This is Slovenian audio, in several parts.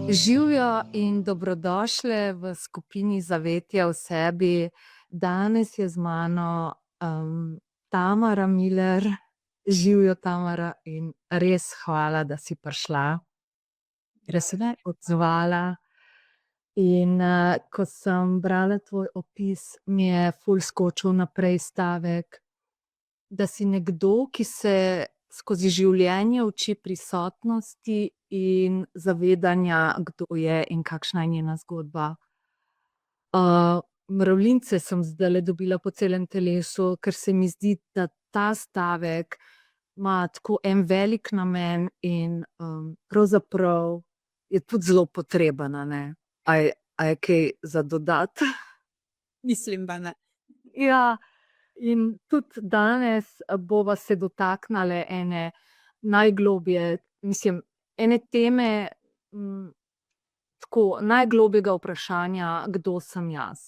Živjo in dobrodošle v skupini Zavetja v sebi. Danes je z mano Tamara Miler. Živjo, Tamara, in res hvala, da si prišla, da si me odzvala. In ko sem brala tvoj opis, mi je ful skočil naprej stavek, da si nekdo, ki se skozi življenje uči prisotnosti in zavedanja, kdo je in kakšna je njena zgodba. Mravljince sem zdajle dobila po celem telesu, ker se mi zdi, da ta stavek ima tako en velik namen in pravzaprav je tudi zelo potreben, a ne. A je kaj za dodati? Mislim, da ne. Ja, in tudi danes bova se dotaknile ene najgloblje, mislim, ene teme, tako najglobljega vprašanja, kdo sem jaz.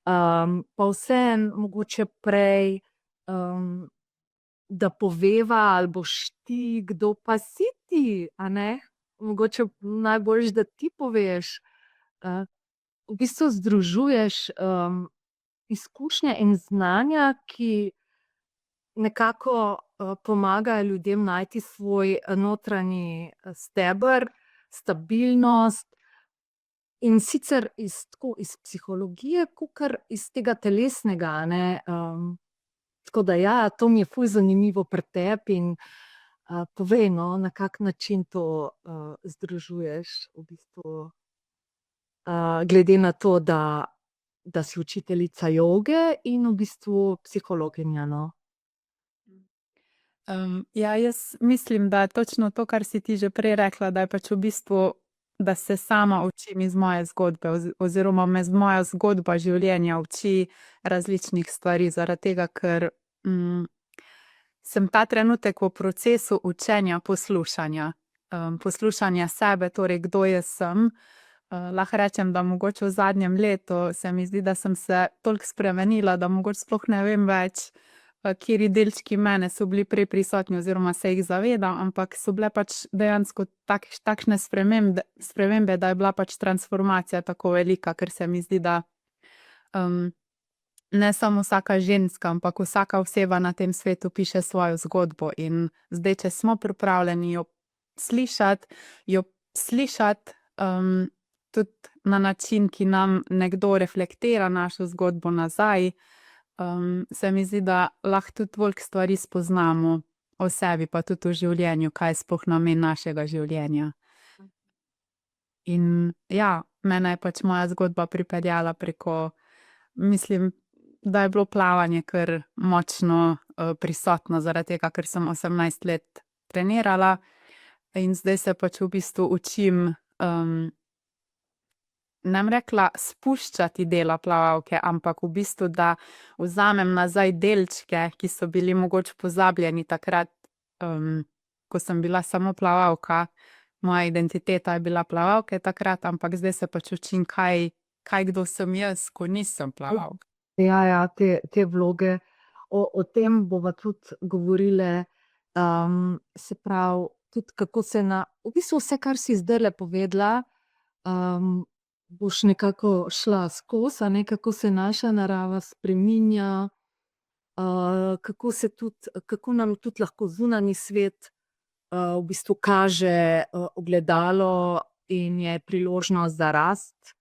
Pa vseeno mogoče prej, da poveva, ali boš ti, kdo pa si ti, a ne? Mogoče najboljše, da ti poveš. V bistvu združuješ izkušnje in znanja, ki nekako pomagajo ljudem najti svoj notranji steber, stabilnost, in sicer iz psihologije kakor iz tega telesnega, a ne. Tako da ja, to mi je ful zanimivo pri tebi in povej, no, na kak način to združuješ v bistvu, glede na to, da si učiteljica joge in v bistvu psihologinja, no. Ja, jaz mislim, da je točno to, kar si ti že prej rekla, da je pač v bistvu, da se sama učim iz moje zgodbe oziroma me moja zgodba življenja uči različnih stvari, zaradi tega, ker sem ta trenutek v procesu učenja poslušanja. Poslušanja sebe, torej kdo jaz sem. Lahko rečem, da mogoče v zadnjem letu se mi zdi, da sem se toliko spremenila, da mogoče sploh ne vem več, kateri delčki mene so bili prej prisotni oziroma se jih zavedam, ampak so bile pač dejansko takšne spremembe, da je bila pač transformacija tako velika, ker se mi zdi, da ne samo vsaka ženska, ampak vsaka oseba na tem svetu piše svojo zgodbo, in zdaj, če smo pripravljeni jo slišati, tudi na način, ki nam nekdo reflektira našo zgodbo nazaj, se mi zdi, da lahko tudi toliko stvari spoznamo o sebi, pa tudi v življenju, kaj je sploh namen našega življenja. In ja, mene je pač moja zgodba pripeljala preko, mislim, da je bilo plavanje kar močno prisotno, zaradi tega, ker sem 18 let trenirala in zdaj se pač v bistvu učim, ne bom rekla spuščati dela plavalke, ampak v bistvu, da vzamem nazaj delčke, ki so bili mogoče pozabljeni takrat, ko sem bila samo plavalka. Moja identiteta je bila plavalke takrat, ampak zdaj se pač učim, kaj kdo sem jaz, ko nisem plavalka. Ja, ja, te vloge. O tem bova tudi govorile. Se pravi, tudi kako se v bistvu vse, kar si zdajle povedala, boš nekako šla skozi, a ne, kako se naša narava spreminja, kako nam tudi lahko zunanji svet v bistvu kaže ogledalo in je priložnost za rast.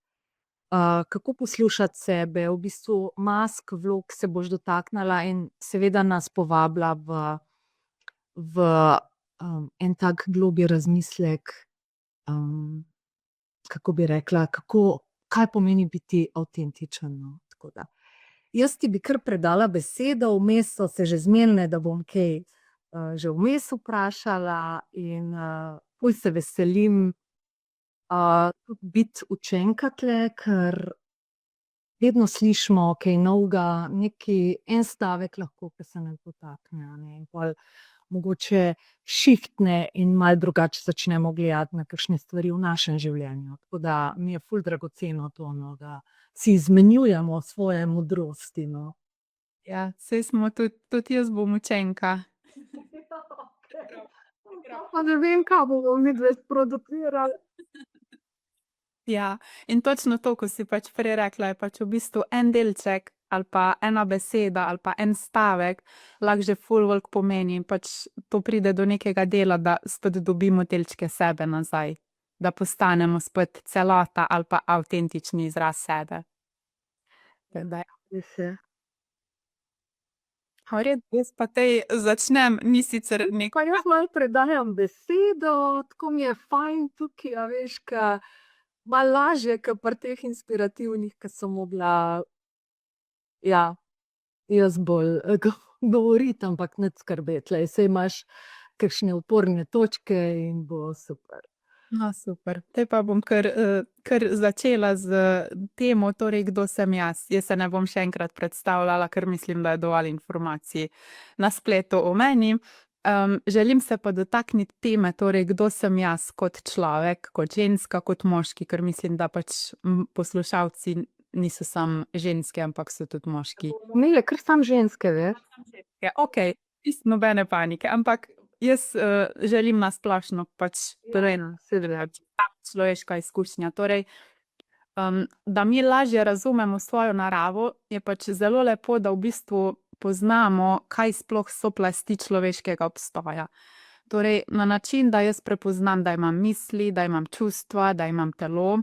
Kako poslušati sebe, v bistvu mask, vlog se boš dotaknila in seveda nas povabila v en tak globlji razmislek, kako bi rekla, kaj pomeni biti avtentičen, no, tako da. Jaz ti bi kar predala besedo, vmes sva se že zmenile, da bom kaj že vmes vprašala in ful se veselim tudi biti učenka tule, ker vedno slišimo kaj novega, en stavek lahko, ke se nas dotakne, a ne, in pol mogoče šiftne in malo drugače začnemo gledati na kakšne stvari v našem življenju. Tako da mi je ful dragoceno to, no, da si izmenjujemo svoje modrosti, no. Ja, saj smo tudi jaz bom učenka. Pa ne vem, kaj bomo midve sproducirale. Ja, in točno to, ko si pač prej rekla, je pač v bistvu en delček ali pa ena beseda ali pa en stavek lahko že ful veliko pomeni in pač to pride do nekega dela, da spet dobimo delčke sebe nazaj, da postanemo spet celota ali pa avtentični izraz sebe. Tako da ja. Res je. V redu, jaz pa tej začnem, ni sicer Pa jaz malo predajam besedo, tako mi je fajn tukaj, a veš, ke malo lažje, ke pri teh inspirativnih, ke sem mogla, ja, jaz bolj govoriti, ampak nič skrbeti, glej, saj imaš kakšne oporne točke in bo super. No, super. Te pa bom kar začela z temo, torej kdo sem jaz. Jaz se ne bom še enkrat predstavljala, ker mislim, da je dovolj informacij na spletu o meni. Želim se pa dotakniti teme, torej kdo sem jaz kot človek, kot ženska, kot moški, ker mislim, da pač poslušalci niso samo ženske, ampak so tudi moški. Imele kar samo ženske, veš. Ja, okej, čisto nobene panike, ampak jaz želim na splošno pač Seveda. človeška izkušnja. Torej, da mi lažje razumemo svojo naravo, je pač zelo lepo, da v bistvu poznamo, kaj sploh so plasti človeškega obstoja. Torej, na način, da jaz prepoznam, da imam misli, da imam čustva, da imam telo.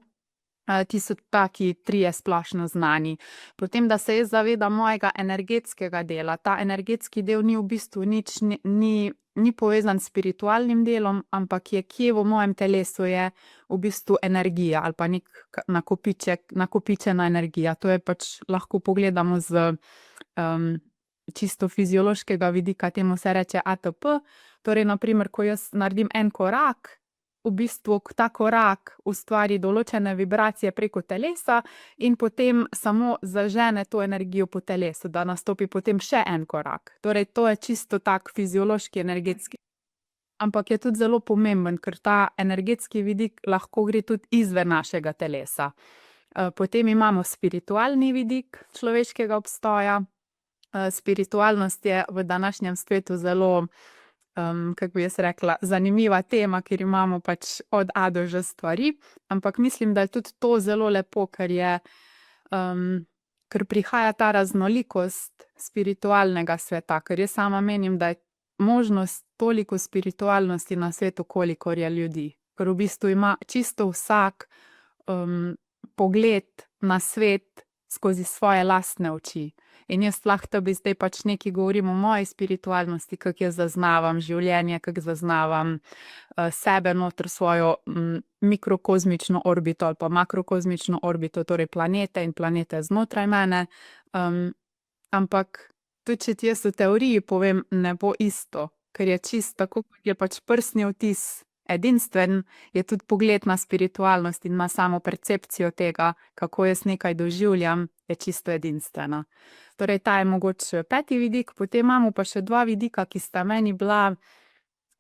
Ti so taki trije splošno znani. Potem, da se jaz zavedam mojega energetskega dela. Ta energetski del ni v bistvu nič, ni povezan s spiritualnim delom, ampak je kje v mojem telesu je v bistvu energija ali pa neki nakopičena energija. To je pač lahko pogledamo z čisto fiziološkega vidika, temu se reče ATP. Torej, na primer, ko jaz naredim en korak, v bistvu ta korak ustvari določene vibracije preko telesa in potem samo zažene to energijo po telesu, da nastopi potem še en korak. Torej, to je čisto tak fiziološki, energetski. Ampak je tudi zelo pomemben, ker ta energetski vidik lahko gre tudi izven našega telesa. Potem imamo spiritualni vidik človeškega obstoja. Spiritualnost je v današnjem svetu zelo, kako bi jaz rekla, zanimiva tema, ker imamo pač od A do Ž stvari, ampak mislim, da je tudi to zelo lepo, ker prihaja ta raznolikost spiritualnega sveta, ker jaz sama menim, da je možnost toliko spiritualnosti na svetu, kolikor je ljudi. Ker v bistvu ima čisto vsak pogled na svet skozi svoje lastne oči. In jaz lahko tebi zdaj pač nekaj govorim o moji spiritualnosti, kako jaz zaznavam življenje, kako zaznavam sebe noter, svojo mikrokozmično orbito ali pa makrokozmično orbito, torej planete in planete znotraj mene. Ampak tudi če ti jaz v teoriji povem, ne bo isto, ker je čisto tako, kot je pač prstni odtis edinstven, je tudi pogled na spiritualnost in na samo percepcijo tega, kako jaz nekaj doživljam, je čisto edinstvena. Torej, ta je mogoče peti vidik, potem imamo pa še dva vidika, ki sta meni bila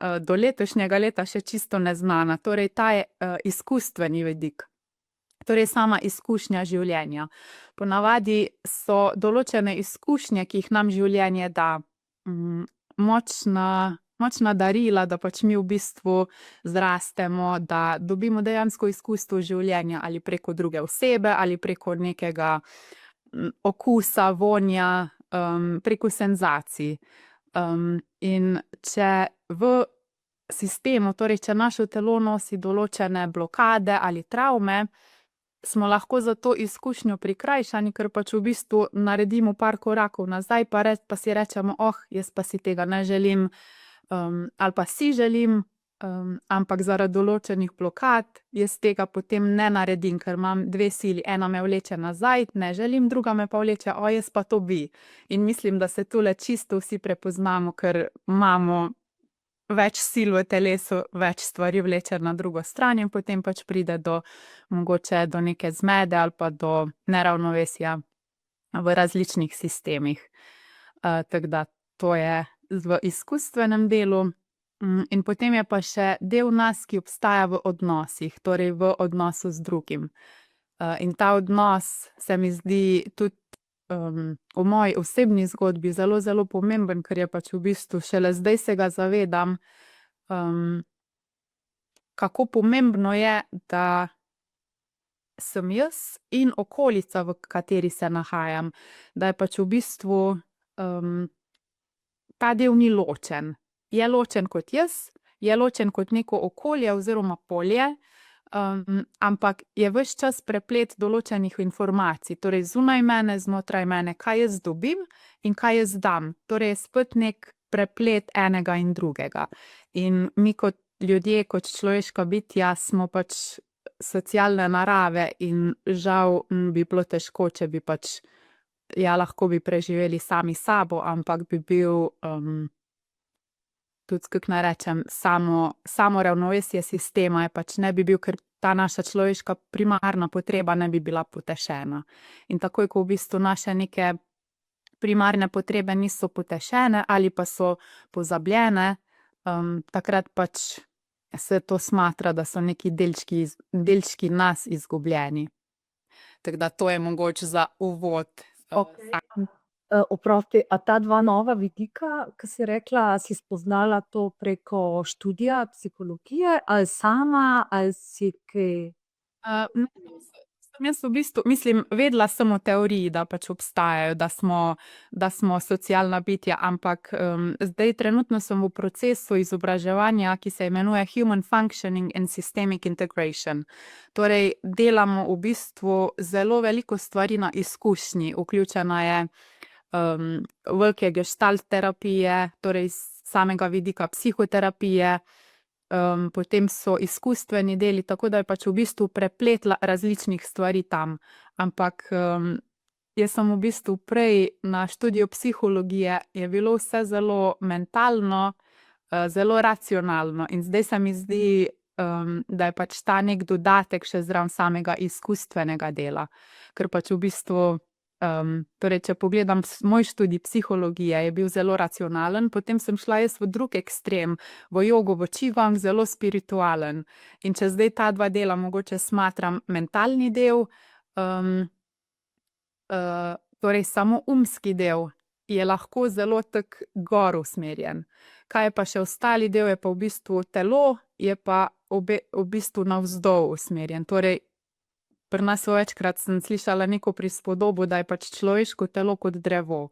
do letošnjega leta še čisto neznana. Torej, ta je izkustveni vidik. Torej, sama izkušnja življenja. Ponavadi so določene izkušnje, ki jih nam življenje da, močna darila, da pač mi v bistvu zrastemo, da dobimo dejansko izkustvo življenja ali preko druge osebe ali preko nekega okusa, vonja, preko senzacij. In če v sistemu, torej če naše telo nosi določene blokade ali travme, smo lahko za to izkušnjo prikrajšani, ker pač v bistvu naredimo par korakov nazaj, pa si rečemo, jaz pa si tega ne želim, ali pa si želim, ampak zaradi določenih blokad jaz tega potem ne naredim, ker imam dve sili, ena me vleče nazaj, ne želim, druga me pa vleče, jaz pa to bi. In mislim, da se tule čisto vsi prepoznamo, ker imamo več sil v telesu, več stvari vleče na drugo stran in potem pač pride mogoče do neke zmede ali pa do neravnovesja v različnih sistemih. Tako da to je v izkustvenem delu. In potem je pa še del nas, ki obstaja v odnosih, torej v odnosu z drugim. In ta odnos se mi zdi tudi v moji osebni zgodbi zelo, zelo pomemben, ker je pač v bistvu šele zdaj se ga zavedam, kako pomembno je, da sem jaz in okolica, v kateri se nahajam. Da je pač v bistvu ta del ni ločen. Je ločen kot jaz, je ločen kot neko okolje oziroma polje, ampak je ves čas preplet določenih informacij, torej zunaj mene, znotraj mene, kaj jaz dobim in kaj jaz dam. Torej je spet neki preplet enega in drugega. In mi kot ljudje, kot človeška bitja smo pač socialne narave in žal bi bilo težko, če bi pač, ja, lahko bi preživeli sami s sabo, ampak bi bil tudi, kako naj rečem, samo ravnovesje sistema je pač ne bi bil, ker ta naša človeška primarna potreba ne bi bila potešena. In takoj, ko v bistvu naše neke primarne potrebe niso potešene ali pa so pozabljene, takrat pač se to smatra, da so neki delčki nas izgubljeni. Tako da to je mogoče za uvod. Oprosti, a ta dva nova vidika, ki si rekla, a si spoznala to preko študija psihologije ali sama ali si kaj? Sem jaz v bistvu, mislim, vedela sem o teoriji, da pač obstajajo, da smo socialna bitja, ampak zdaj trenutno sem v procesu izobraževanja, ki se imenuje Human Functioning and Systemic Integration. Torej, delamo v bistvu zelo veliko stvari na izkušnji. Vključena je velike gestalt terapije, torej samega vidika psihoterapije, potem so izkustveni deli, tako da je pač v bistvu preplet različnih stvari tam. Ampak jaz sem v bistvu prej na študiju psihologije, je bilo vse zelo mentalno, zelo racionalno in zdaj se mi zdi, da je pač ta neki dodatek še zraven samega izkustvenega dela. Ker pač v bistvu, torej, če pogledam moj študij psihologije, je bil zelo racionalen, potem sem šla jaz v drug ekstrem, v jogo, v qigong, zelo spiritualen. In če zdaj ta dva dela mogoče smatram mentalni del, torej samo umski del je lahko zelo tako gor usmerjen. Kaj je pa še ostali del, je pa v bistvu telo, je pa v bistvu navzdol usmerjen. Torej, pri nas večkrat sem slišala neko prispodobo, da je pač človeško telo kot drevo.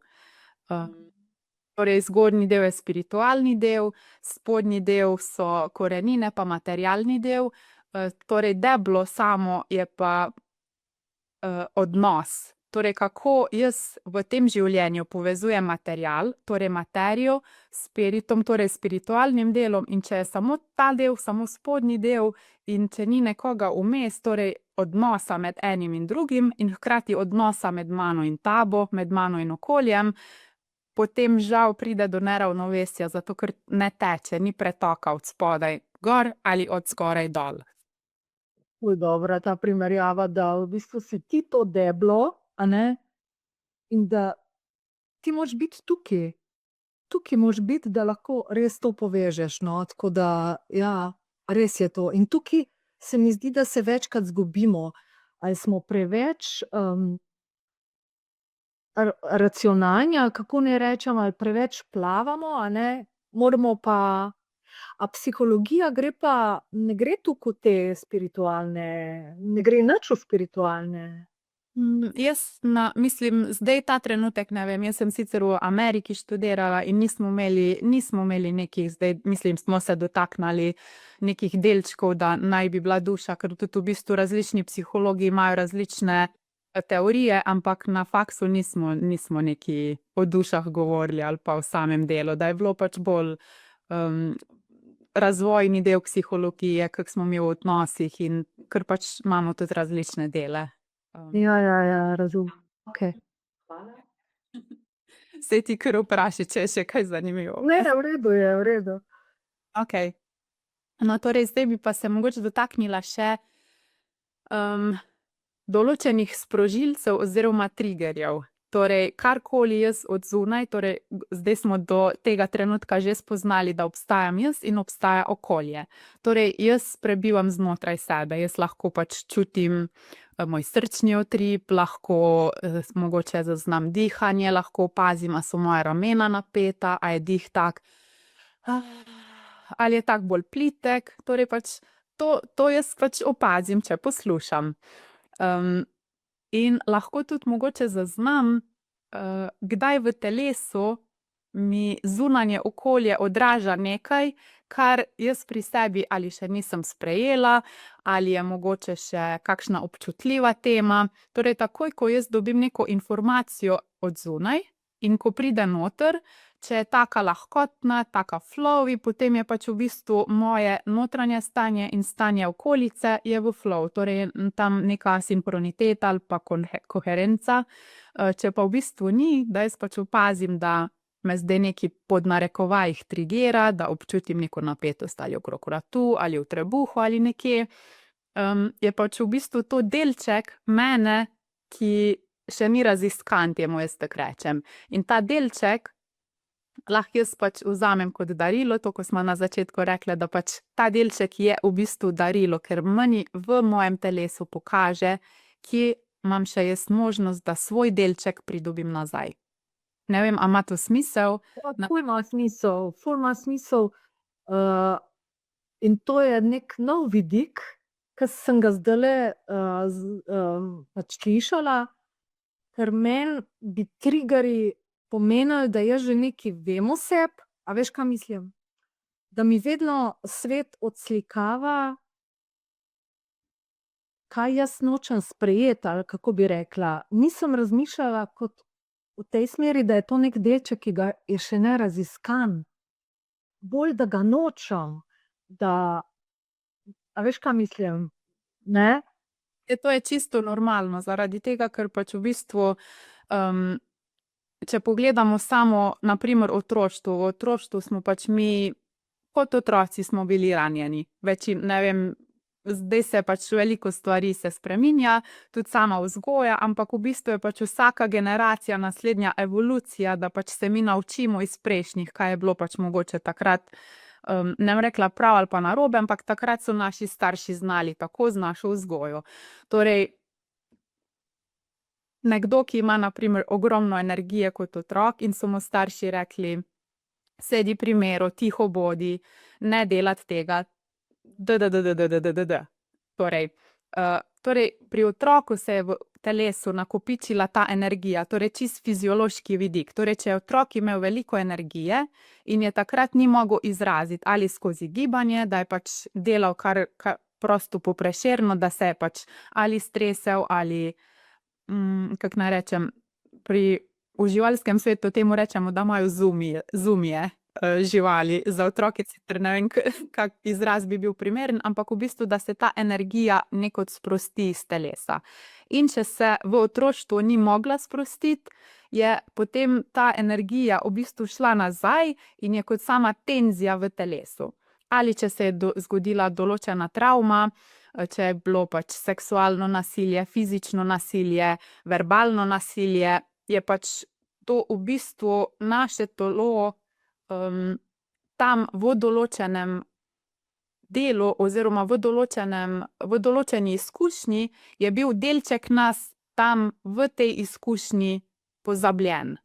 Torej, zgornji del je spiritualni del, spodnji del so korenine pa materialni del, torej deblo samo je pa odnos. Torej, kako jaz v tem življenju povezujem material, torej materijo, s spiritom, torej spiritualnim delom, in če je samo ta del, samo spodnji del, in če ni nekoga vmes, torej odnosa med enim in drugim in hkrati odnosa med mano in tabo, med mano in okoljem, potem žal pride do neravnovesja, zato ker ne teče, ni pretoka od spodaj gor ali od zgoraj dol. Ful dobra ta primerjava, da v bistvu si ti to deblo, a ne, in da ti moraš biti tukaj. Tukaj moraš biti, da lahko res to povežeš, no, tako da, ja, res je to. In tukaj se mi zdi, da se večkrat izgubimo. Ali smo preveč racionalni, ali kako naj rečem, ali preveč plavamo, a ne, moramo pa, a psihologija gre pa, ne gre tukaj v te spiritualne, ne gre nič v spiritualne. Jaz mislim, zdaj ta trenutek ne vem, jaz sem sicer v Ameriki študirala in nismo imeli nekih, zdaj mislim, smo se dotaknili nekih delčkov, da naj bi bila duša, ker tudi v bistvu različni psihologi imajo različne teorije, ampak na faksu nismo neki o dušah govorili ali pa o samem delu, da je bilo pač bolj razvojni del psihologije, kako smo mi v odnosih in ker pač imamo tudi različne dele. Ja, razumem. Okej. Saj ti kar vprašaj, če je še kaj zanimivo. Ne, v redu je, v redu. Okej. No, torej zdaj bi pa se mogoče dotaknila še določenih sprožilcev oziroma triggerjev. Torej, karkoli jaz od zunaj, torej zdaj smo do tega trenutka že spoznali, da obstajam jaz in obstaja okolje. Torej, jaz prebivam znotraj sebe, jaz lahko pač čutim moj srčni utrip, lahko mogoče zaznam dihanje, lahko opazim, a so moja ramena napeta, a je dih tak, ali je tak bolj plitek, torej pač to jaz pač opazim, če poslušam. In lahko tudi mogoče zaznam, kdaj v telesu mi zunanje okolje odraža nekaj, kar jaz pri sebi ali še nisem sprejela, ali je mogoče še kakšna občutljiva tema. Torej takoj, ko jaz dobim neko informacijo od zunaj in ko pride noter, če je taka lahkotna, taka flowy, potem je pač v bistvu moje notranje stanje in stanje okolice je v flow, torej je tam neka sinhroniteta ali pa koherenca. Če pa v bistvu ni, da jaz pač opazim, da me zdaj nekaj pod narekovajih trigira, da občutim neko napetost ali okrog vratu ali v trebuhu ali nekje, je pač v bistvu to delček mene, ki še ni raziskan, temu jaz tako rečem. In ta delček lahko jaz pač vzamem kot darilo, to, ko smo na začetku rekle, da pač ta delček je v bistvu darilo, ker meni v mojem telesu pokaže, kje imam še jaz možnost, da svoj delček pridobim nazaj. Ne vem, a ima to smisel? Ful ima smisel, ful ima smisel. In to je neki nov vidik, ki sem ga zdajle pač slišala, ker meni bi triggerji pomenili, da jaz že nekaj vem o sebi, a veš, kaj mislim? Da mi vedno svet odslikava, kaj jaz nočem sprejeti, ali kako bi rekla. Nisem razmišljala kot v tej smeri, da je to neki delček, ki ga je še ne raziskan. Bolj, da ga nočem, da, a veš, kaj mislim, ne? To je čisto normalno, zaradi tega, ker pač v bistvu, če pogledamo samo na primer otroštvo, v otroštvu smo pač mi, kot otroci smo bili ranjeni. Ne vem, zdaj se pač veliko stvari se spreminja, tudi sama vzgoja, ampak v bistvu je pač vsaka generacija naslednja evolucija, da pač se mi naučimo iz prejšnjih, kaj je bilo pač mogoče takrat, ne bom rekla prav ali pa narobe, ampak takrat so naši starši znali tako z našo vzgojo. Torej, nekdo, ki ima na primer ogromno energije kot otrok in so mu starši rekli: "Sedi pri miru, tiho bodi, ne delati tega." Torej, pri otroku se je v telesu nakopičila ta energija, torej čisto fiziološki vidik. Torej, če je otrok imel veliko energije in je takrat ni mogel izraziti ali skozi gibanje, da je pač delal kar prosto po Prešernu, da se je pač ali stresel ali, kako naj rečem, v živalskem svetu temu rečemo, da imajo zumije, živali. Za otroke sicer ne vem, kak izraz bi bil primeren, ampak v bistvu, da se ta energija nekod sprosti iz telesa. In če se v otroštvu ni mogla sprostiti, je potem ta energija v bistvu šla nazaj in je kot sama tenzija v telesu. Ali če se je zgodila določena travma, če je bilo pač seksualno nasilje, fizično nasilje, verbalno nasilje, je pač to v bistvu naše telo, tam v določenem delu oziroma v določeni izkušnji je bil delček nas tam v tej izkušnji pozabljen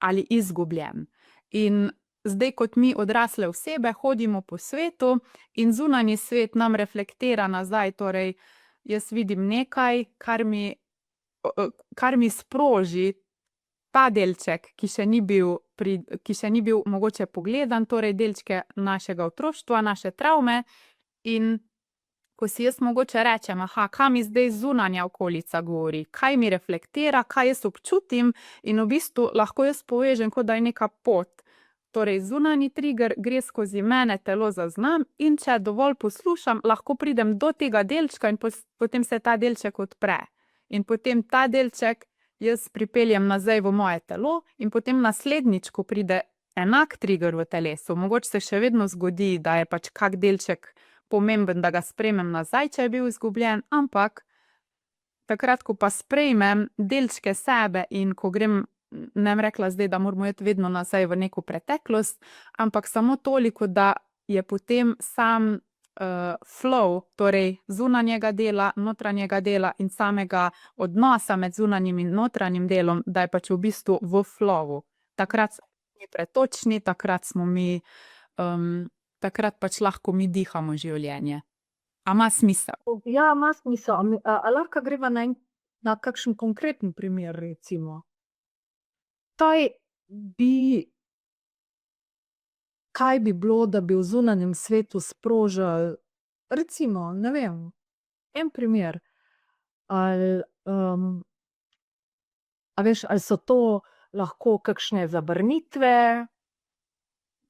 ali izgubljen. In zdaj, kot mi odrasle osebe hodimo po svetu in zunanji svet nam reflektira nazaj, torej jaz vidim nekaj, kar mi sproži ta delček, ki še ni bil mogoče pogledan, torej delčke našega otroštva, naše travme, in ko si jaz mogoče rečem: kaj mi zdaj zunanja okolica govori, kaj mi reflektira, kaj jaz občutim, in v bistvu lahko jaz povežem, kot da je neka pot. Torej, zunanji trigger gre skozi mene, telo zaznam, in če dovolj poslušam, lahko pridem do tega delčka in potem se ta delček odpre. In potem ta delček jaz pripeljem nazaj v moje telo in potem naslednjič, ko pride enak trigger v telesu, mogoče se še vedno zgodi, da je pač kak delček pomemben, da ga sprejmem nazaj, če je bil izgubljen, ampak takrat, ko pa sprejmem delčke sebe in ko grem, ne bom rekla zdaj, da moramo iti vedno nazaj v neko preteklost, ampak samo toliko, da je potem sam flow, torej zunanjega dela, notranjega dela in samega odnosa med zunanjim in notranjim delom, da je pač v bistvu v flowu. Takrat smo mi pretočni, takrat pač lahko mi dihamo življenje. A ima smisel? Ja, ima smisel. A lahko greva na kakšen konkreten primer, recimo? Bi, kaj bi bilo, da bi v zunanjem svetu sprožili, recimo, ne vem, en primer. Ali, a veš, ali so to lahko kakšne zavrnitve?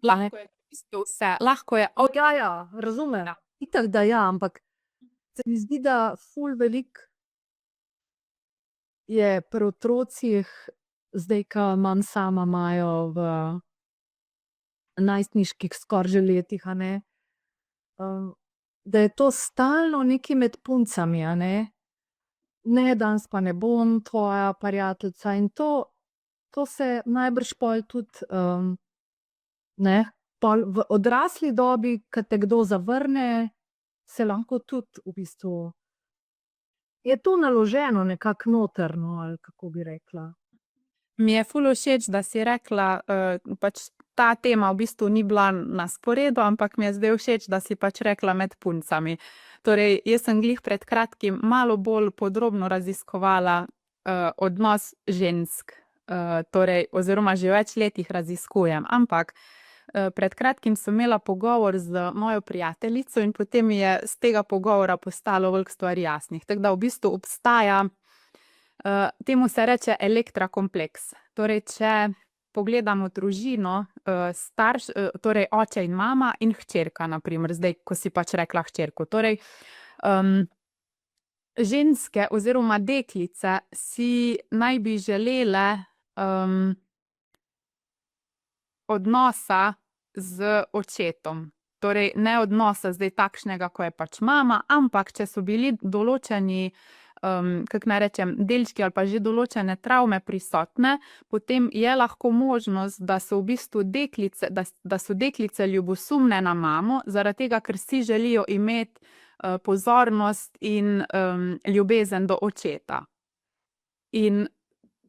Lahko je v bistvu vse, lahko je Ja, razumem. Ja. Itak, da ja, ampak se mi zdi, da ful veliko je pri otrocih, zdaj, ko imam sama Majo v najstniških skoraj že letih, a ne, da je to stalno nekaj med puncami, a ne. Ne, danes pa ne bom tvoja prijateljica in to se najbrž pol tudi, ne, pol v odrasli dobi, ko te kdo zavrne, se lahko tudi v bistvu je to naloženo nekako noter, no, ali kako bi rekla. Mi je ful všeč, da si rekla, pač ta tema v bistvu ni bila na sporedu, ampak mi je zdaj všeč, da si pač rekla med puncami. Torej, jaz sem glih pred kratkim malo bolj podrobno raziskovala, odnos žensk, torej oziroma že več let jih raziskujem, ampak, pred kratkim sem imela pogovor z mojo prijateljico in potem mi je s tega pogovora postalo veliko stvari jasnih. Tako da v bistvu obstaja, temu se reče elektrakompleks. Torej, če pogledamo družino, torej oče in mama in hčerka, na primer, zdaj, ko si pač rekla hčerko. Torej, ženske oziroma deklice si naj bi želele, odnosa z očetom. Torej, ne odnosa zdaj takšnega, ko je pač mama, ampak če so bili določeni, kako naj rečem, delčki ali pa že določene travme prisotne, potem je lahko možnost, da so v bistvu deklice, da so deklice ljubosumne na mamo, zaradi tega, ker si želijo imeti, pozornost in, ljubezen do očeta. In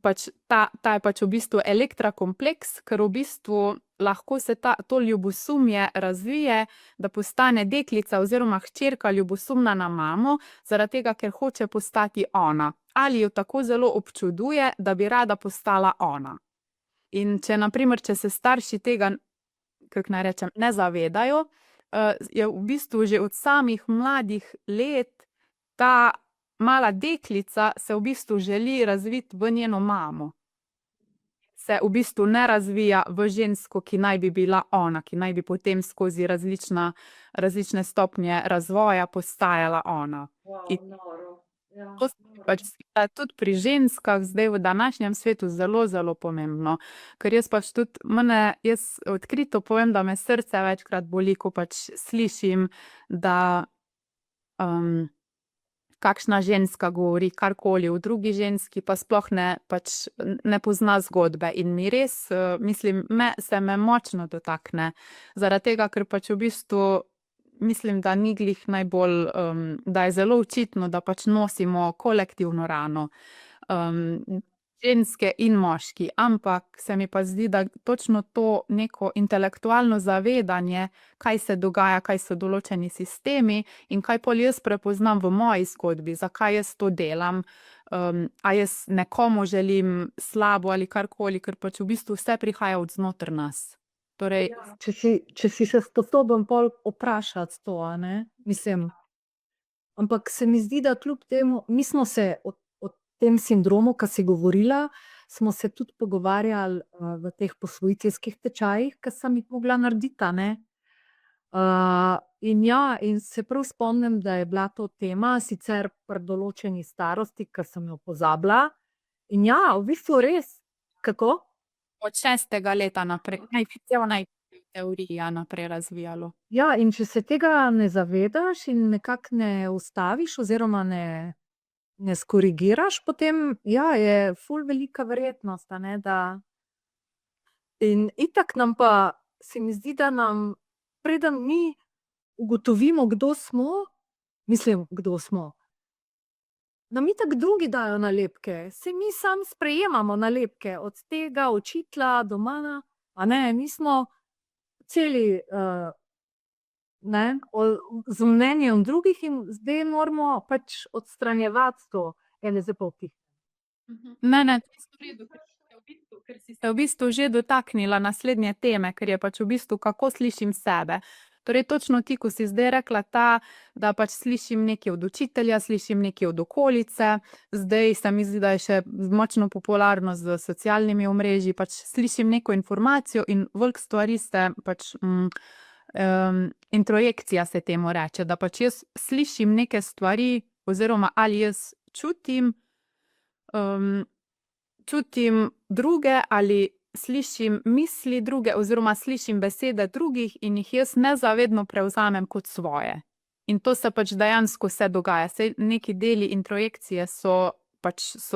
pač ta je pač v bistvu elektrakompleks, ker v bistvu lahko se to ljubosumje razvije, da postane deklica oziroma hčerka ljubosumna na mamo, zaradi tega, ker hoče postati ona. Ali jo tako zelo občuduje, da bi rada postala ona. In če na primer, če se starši tega, kako naj rečem, ne zavedajo, je v bistvu že od samih mladih let ta mala deklica se v bistvu želi razviti v njeno mamo. Se v bistvu ne razvija v žensko, ki naj bi bila ona, ki naj bi potem skozi različne stopnje razvoja postajala ona. Noro. Ja. To se mi pač zdi, da tudi pri ženskah zdaj v današnjem svetu zelo, zelo pomembno. Ker jaz pač tudi, jaz odkrito povem, da me srce večkrat boli, ko pač slišim, da, kakšna ženska govori karkoli o drugi ženski, pa sploh ne pozna zgodbe. In mi res, mislim, se me močno dotakne. Zaradi tega, ker pač v bistvu mislim, da ni glih najbolj, da je zelo očitno, da pač nosimo kolektivno rano. Ženske in moški, ampak se mi pa zdi, da točno to neko intelektualno zavedanje, kaj se dogaja, kaj so določeni sistemi in kaj pol jaz prepoznam v moji zgodbi, zakaj jaz to delam, a jaz nekomu želim slabo ali karkoli, ker pač v bistvu vse prihaja od znotraj nas. Torej, Če si se sposoben pol vprašati to, a ne, mislim. Ampak se mi zdi, da kljub temu, mi smo se o tem sindromu, ke si govorila, smo se tudi pogovarjali, v teh posvojiteljskih tečajih, ke sem jih mogla narediti, a ne. In ja, in se prav spomnim, da je bila to tema, sicer pri določeni starosti, ke sem jo pozabila. In ja, v bistvu res. Kako? od 6. leta naprej, naj v teoriji, ja, naprej razvijalo. Ja, in če se tega ne zavedaš in nekako ne ustaviš oziroma ne skorigiraš, potem, ja, je ful velika verjetnost, a ne, da in itak nam pa, se mi zdi, da nam, preden mi ugotovimo, kdo smo, mislim, kdo smo, nam itak drugi dajo nalepke, saj mi samo sprejemamo nalepke, od tega učitelja doma, a ne, mi smo celi, ne, z mnenjem drugih in zdaj moramo pač odstranjevati to. Ene zdaj pa vtih. Ne, čisto v redu, ker si se v bistvu že dotaknila naslednje teme, ker je pač v bistvu, kako slišim sebe. Torej, točno ti, ko si zdaj rekla da pač slišim nekaj od učitelja, slišim nekaj od okolice, zdaj se mi zdi, da je še močno popularno s socialnimi omrežji, pač slišim neko informacijo in veliko stvari se pač introjekcija se temu reče, da pač jaz slišim neke stvari oziroma ali jaz čutim druge ali slišim misli druge oziroma slišim besede drugih in jih jaz nezavedno prevzamem kot svoje. In to se pač dejansko vse dogaja. Saj neki deli introjekcije so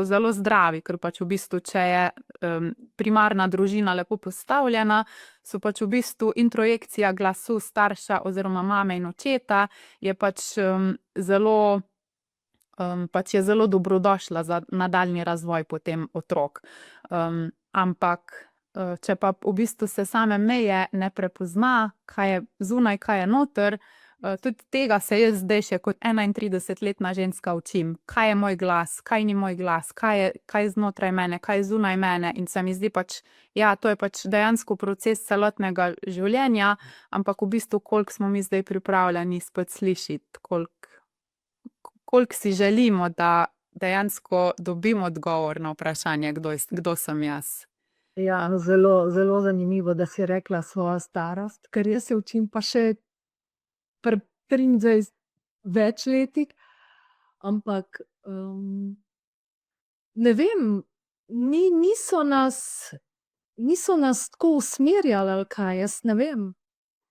zelo zdravi, ker pač v bistvu, če je primarna družina lepo postavljena, so pač v bistvu introjekcija glasu starša oziroma mame in očeta je pač zelo dobrodošla za nadaljnji razvoj potem otrok. Ampak če pa v bistvu se same meje ne prepozna, kaj je zunaj, kaj je noter, tudi tega se jaz zdaj še kot 31-letna ženska učim. Kaj je moj glas, kaj ni moj glas, kaj je znotraj mene, kaj je zunaj mene, in se mi zdi pač, ja, to je pač dejansko proces celotnega življenja, ampak v bistvu, koliko smo mi zdaj pripravljeni spet slišati, koliko si želimo, da dejansko dobimo odgovor na vprašanje, kdo sem jaz. Ja, zelo, zelo zanimivo, da si rekla svojo starost, ker jaz se učim pa še pri 23 več letih, ampak ne vem, niso nas tako usmerjali ali kaj, jaz ne vem.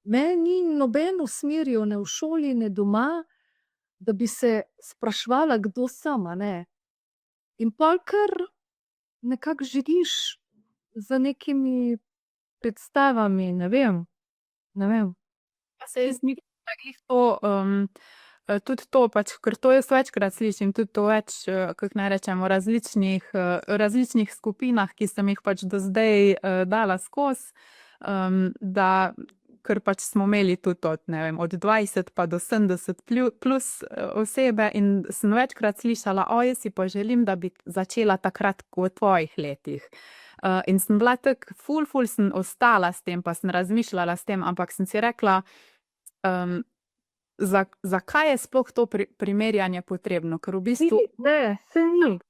Mene ni noben usmeril, ne v šoli, ne doma, da bi se spraševala, kdo sem, a ne. In pol kar nekako živiš z nekimi predstavami, ne vem. Pa se jaz mislim, da glih to, tudi to pač, ker to jaz večkrat slišim, tudi to kako naj rečem, v različnih skupinah, ki sem jih pač do zdaj dala skozi, da ker pač smo imeli tudi od 20 pa do 70 plus osebe in sem večkrat slišala: jaz si pa želim, da bi začela takrat v tvojih letih." In sem bila tako, ful sem ostala s tem, pa sem razmišljala s tem, ampak sem si rekla, zakaj je sploh to primerjanje potrebno, ker v bistvu Ne, saj ni.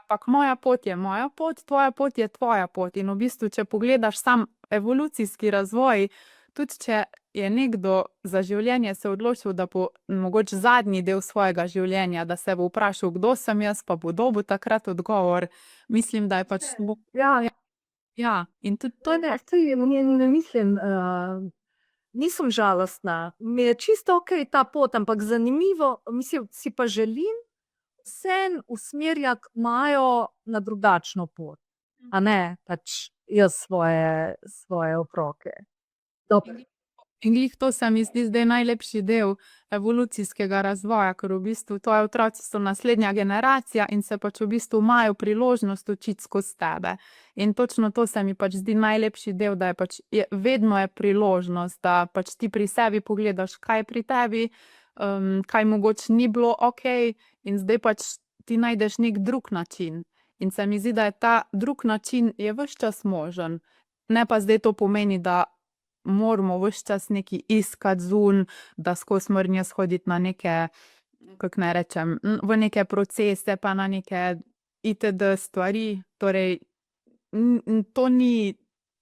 ampak moja pot je moja pot, tvoja pot je tvoja pot, in v bistvu, če pogledaš sam evolucijski razvoj, tudi če je nekdo za življenje se odločil, da bo mogoče zadnji del svojega življenja, da se bo vprašal, kdo sem jaz, pa bo dobil takrat odgovor, mislim, da je pač to. Ja, ja. Ja, in tudi to Ne, saj ne mislim, nisem žalostna. Mi je čisto okej ta pot, ampak zanimivo, mislim, si pa želim vseeno usmerjati Majo na drugačno pot, a ne pač jaz svoje otroke. In glih to se mi zdi zdaj najlepši del evolucijskega razvoja, ker v bistvu tvoji otroci so naslednja generacija in se pač v bistvu imajo priložnost učiti skozi tebe. In točno to se mi pač zdi najlepši del, da je pač vedno je priložnost, da pač ti pri sebi pogledaš, kaj je pri tebi, kaj mogoče ni bilo okej, in zdaj pač ti najdeš neki drug način. In se mi zdi, da je ta drug način je ves čas možen. Ne pa zdaj to pomeni, da moramo ves čas nekaj iskati zunaj, da skozi moram jaz hoditi na neke, kako naj rečem, v neke procese pa na neke itd. Stvari. Torej, to ni,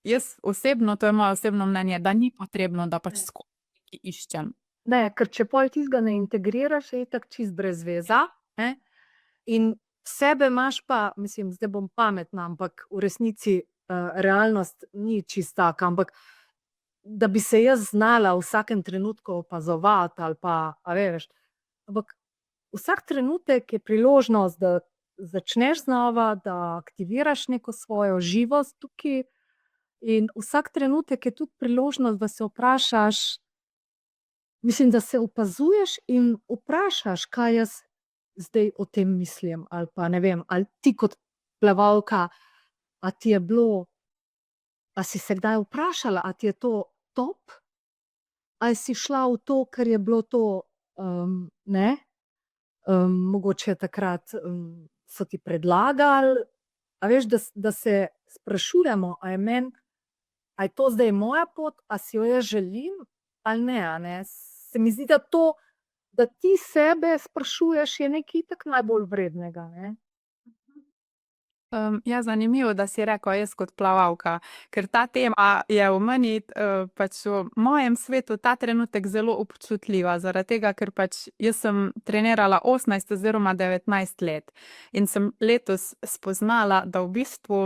jaz osebno, to je moje osebno mnenje, da ni potrebno, da pač skozi nekaj iščem. Ne, ker če pol tistega ne integriraš, je itak čisto brez veze, ne. In sebe imaš pa, mislim, zdaj bom pametna, ampak v resnici realnost ni čisto taka, ampak da bi se jaz znala v vsakem trenutku opazovati ali pa, a veš, ampak vsak trenutek je priložnost, da začneš znova, da aktiviraš neko svojo živost tukaj, in vsak trenutek je tudi priložnost, da se vprašaš, mislim, da se opazuješ in vprašaš, kaj jaz zdaj o tem mislim, ali pa ne vem, ali ti kot plavalka, a ti je bilo, a si se kdaj vprašala, a ti je to top, ali si šla v to, ker je bilo to, ne, mogoče takrat, so ti predlagali, a veš, da se sprašujemo, a je to zdaj moja pot, a si jo jaz želim ali ne, a ne. Se mi zdi, da to, da ti sebe sprašuješ, je nekaj itak najbolj vrednega, ne. Ja, zanimivo, da si rekel jaz kot plavalka, ker ta tema je v meni, pač v mojem svetu ta trenutek zelo občutljiva, zaradi tega, ker pač jaz sem trenirala 18 oziroma 19 let in sem letos spoznala, da v bistvu,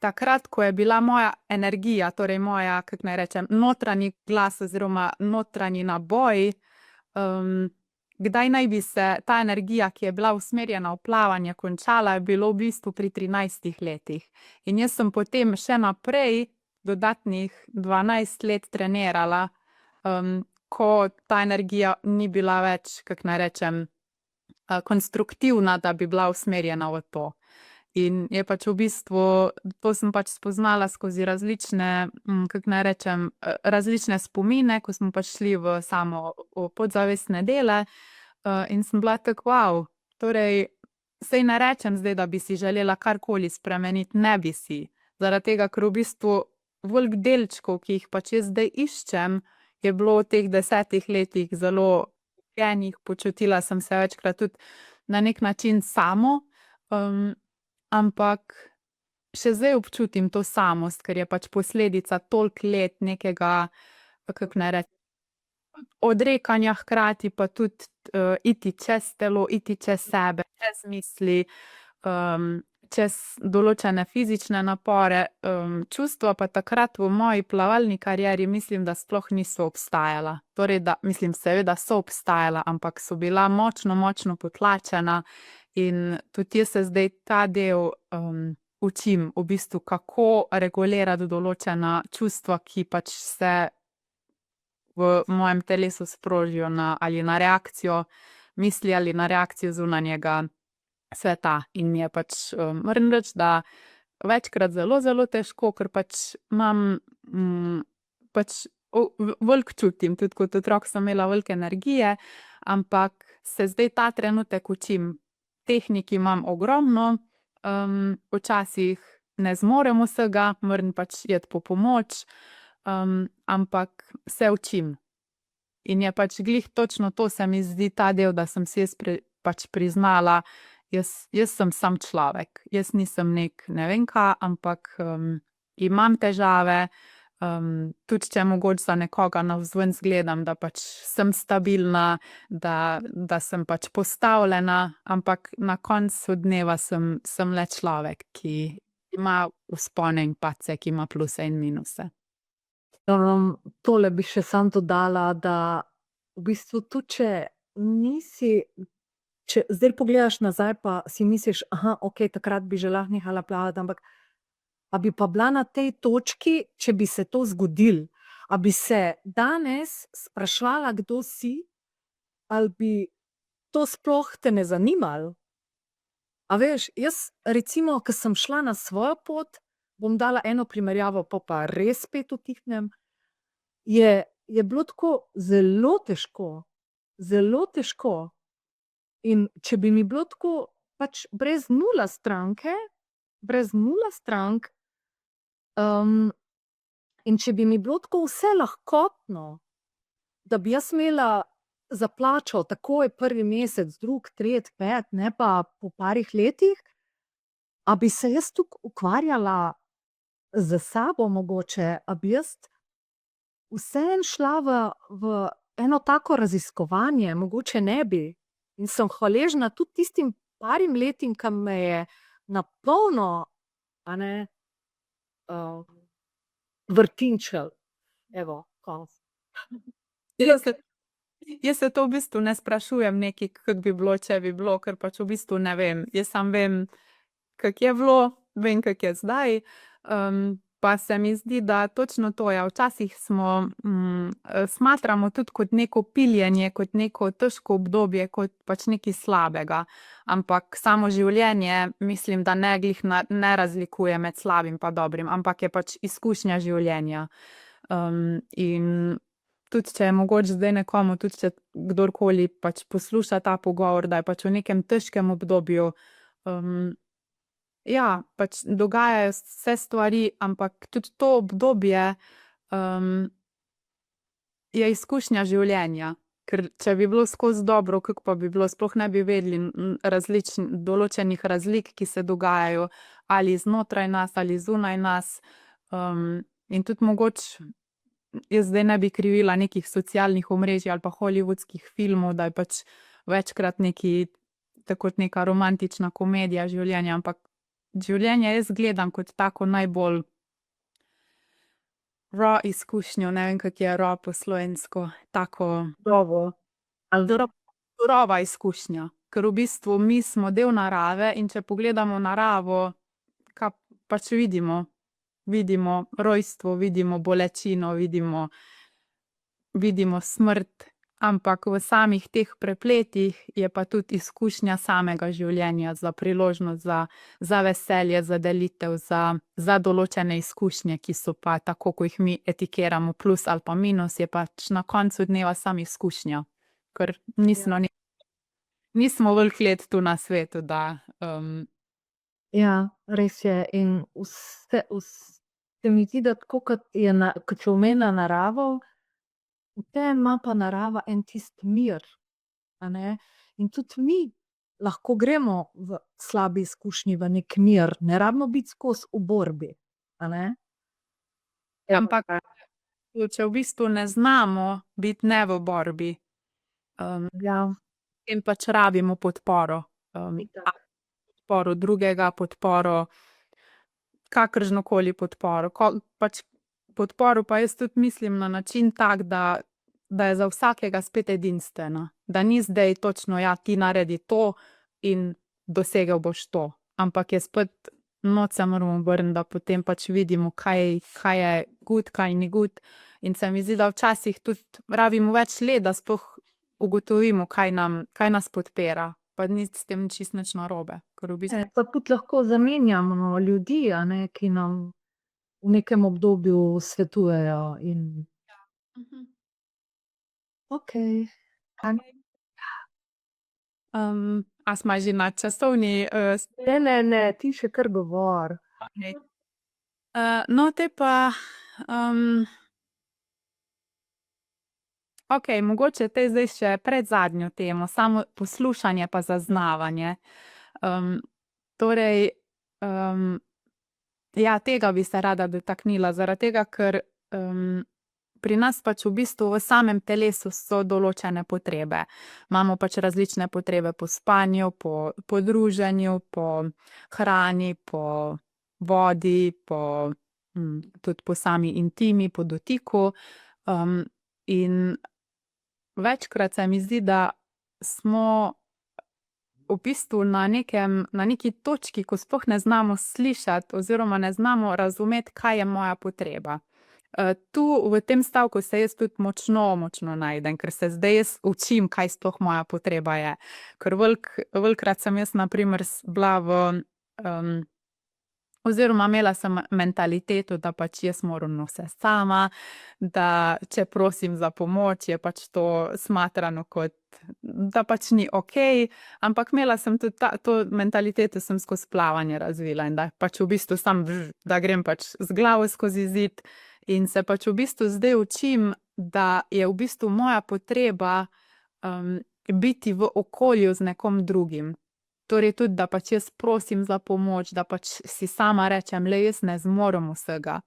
takrat, ko je bila moja energija, torej moja, kako naj rečem, notranji glas oziroma notranji naboj, kdaj naj bi se ta energija, ki je bila usmerjena v plavanje, končala, je bilo v bistvu pri 13 letih. In jaz sem potem še naprej dodatnih 12 let trenirala, ko ta energija ni bila več, kako naj rečem, konstruktivna, da bi bila usmerjena v to. In je pač v bistvu, to sem pač spoznala skozi različne, kako naj rečem, različne spomine, ko smo pač šli v samo v podzavestne dele, in sem bila tako, torej saj ne rečem zdaj, da bi si želela karkoli spremeniti, ne bi si. Zaradi tega, ker v bistvu veliko delčkov, ki jih pač jaz zdaj iščem, je bilo v teh 10 letih zelo enih, počutila sem se večkrat tudi na neki način samo, ampak še zdaj občutim to samost, ker je pač posledica toliko let nekega, kako naj rečem, odrekanja, hkrati pa tudi, iti čez telo, iti čez sebe, čez misli, čez določene fizične napore, čustva pa takrat v moji plavalni karieri mislim, da sploh niso obstajala. Torej da, mislim, seveda so obstajala, ampak so bila močno, močno potlačena in tudi jaz se zdaj ta del, učim v bistvu, kako regulirati določena čustva, ki pač se v mojem telesu sprožijo ali na reakcijo misli ali na reakcijo zunanjega sveta. In mi je pač, moram reči, da večkrat zelo, zelo težko, ker pač imam, pač veliko čutim, tudi kot otrok sem imela veliko energije, ampak se zdaj ta trenutek učim. Tehnik imam ogromno, včasih ne zmorem vsega, moram pač iti po pomoč, ampak se učim. In je pač glih točno to se mi zdi ta del, da sem si jaz pač priznala, jaz sem samo človek, jaz nisem neki ne vem kaj, ampak, imam težave, tudi če mogoče za nekoga navzven izgledam, da pač sem stabilna, da sem pač postavljena, ampak na koncu dneva sem le človek, ki ima vzpone in padce, ki ima pluse in minuse. Tole bi še samo dodala, da v bistvu tudi če nisi, če zdaj pogledaš nazaj, pa si misliš, okej, takrat bi že lahko nehala plavati, ampak a bi pa bila na tej točki, če bi se to zgodilo? A bi se danes spraševala, kdo si? Ali bi to sploh te ne zanimalo? A veš, jaz recimo, ko sem šla na svojo pot, bom dala eno primerjavo, pol pa res spet utihnem, je bilo tako zelo težko, zelo težko. In če bi mi bilo tako pač brez 0 stranke, brez 0 strank, in če bi mi bilo tako vse lahkotno, da bi jaz imela za plačo takoj prvi mesec, drugi, tretji, peti, ne pa po parih letih, a bi se jaz toliko ukvarjala s sabo mogoče, a bi jaz vseeno šla v eno tako raziskovanje, mogoče ne bi. In sem hvaležna tudi tistim parim letim, ke me je na polno, a ne, vrtinčilo. Evo, konc. Jaz se to v bistvu ne sprašujem nekaj, kako bi bilo, če bi bilo, ker pač v bistvu ne vem. Jaz samo vem, kako je bilo, vem, kako je zdaj, pa se mi zdi, da točno to je. Včasih smo, smatramo tudi kot neko piljenje, kot neko težko obdobje, kot pač nekaj slabega. Ampak samo življenje, mislim, da ne glih ne razlikuje med slabim pa dobrim, ampak je pač izkušnja življenja. In tudi če je mogoče zdaj nekomu, tudi če kdorkoli pač posluša ta pogovor, da je pač v nekem težkem obdobju, ja, pač dogajajo se stvari, ampak tudi to obdobje, je izkušnja življenja. Ker če bi bilo skozi dobro, kako pa bi bilo, sploh ne bi vedeli določenih razlik, ki se dogajajo ali znotraj nas ali zunaj nas. In tudi mogoče jaz zdaj ne bi krivila nekih socialnih omrežij ali pa hollywoodskih filmov, da je pač večkrat tako kot neka romantična komedija življenja, ampak življenje jaz gledam kot tako najbolj raw izkušnjo, ne vem, kako je raw po slovensko, tako surova izkušnja, ker v bistvu mi smo del narave, in če pogledamo naravo, kaj pač vidimo? Vidimo rojstvo, vidimo bolečino, vidimo smrt, ampak v samih teh prepletih je pa tudi izkušnja samega življenja, za priložnost za veselje, za delitev, za določene izkušnje, ki so pa tako, ko jih mi etikiramo plus ali pa minus, je pač na koncu dneva samo izkušnja. Ker nismo veliko let tu na svetu, da, Ja, res je. In se mi zdi, da tako kot kot si omenila naravo, vseeno ima pa narava en tisti mir, a ne. In tudi mi lahko gremo v slabi izkušnji v neki mir, ne rabimo biti skozi v borbi, a ne. ampak če v bistvu ne znamo biti ne v borbi, Ja, potem pač rabimo podporo. itak. Podporo drugega, podporo, kakršnokoli podporo. Pač podporo pa jaz tudi mislim na način tak, da je za vsakega spet edinstvena. Da ni zdaj točno, ja, ti naredi to in dosegel boš to. Ampak je spet, not se moramo obrniti, da potem pač vidimo, kaj je good, kaj ni good. In se mi zdi, da včasih tudi rabimo več let, da sploh ugotovimo, kaj nas podpira. Pa ni s tem čisto nič narobe, ker v bistvu Pa tudi lahko zamenjamo ljudi, a ne, ki nam v nekem obdobju svetujejo in okej. A sva že na časovni, Ne, ti še kar govori. okej. No, te pa, okej, mogoče te zdaj še predzadnjo temo, samo poslušanje pa zaznavanje. Torej, ja, tega bi se rada dotaknila, zaradi tega, ker, pri nas pač v bistvu v samem telesu so določene potrebe. Imamo pač različne potrebe po spanju, po druženju, po hrani, po vodi, tudi po sami intimi, po dotiku. In večkrat se mi zdi, da smo v bistvu na neki točki, ko sploh ne znamo slišati oziroma ne znamo razumeti, kaj je moja potreba. Tu v tem stavku se jaz tudi močno, močno najdem, ker se zdaj jaz učim, kaj sploh moja potreba je. Ker velikokrat sem jaz na primer bila oziroma imela sem mentaliteto, da pač jaz moram vse sama, da če prosim za pomoč, je pač to smatrano kot, da pač ni okej, ampak imela sem tudi to mentaliteto sem skozi plavanje razvila, in da pač v bistvu samo da grem pač z glavo skozi zid. In se pač v bistvu zdaj učim, da je v bistvu moja potreba, biti v okolju z nekom drugim. Torej tudi, da pač jaz prosim za pomoč, da pač si sama rečem: "Glej, jaz ne zmorem vsega.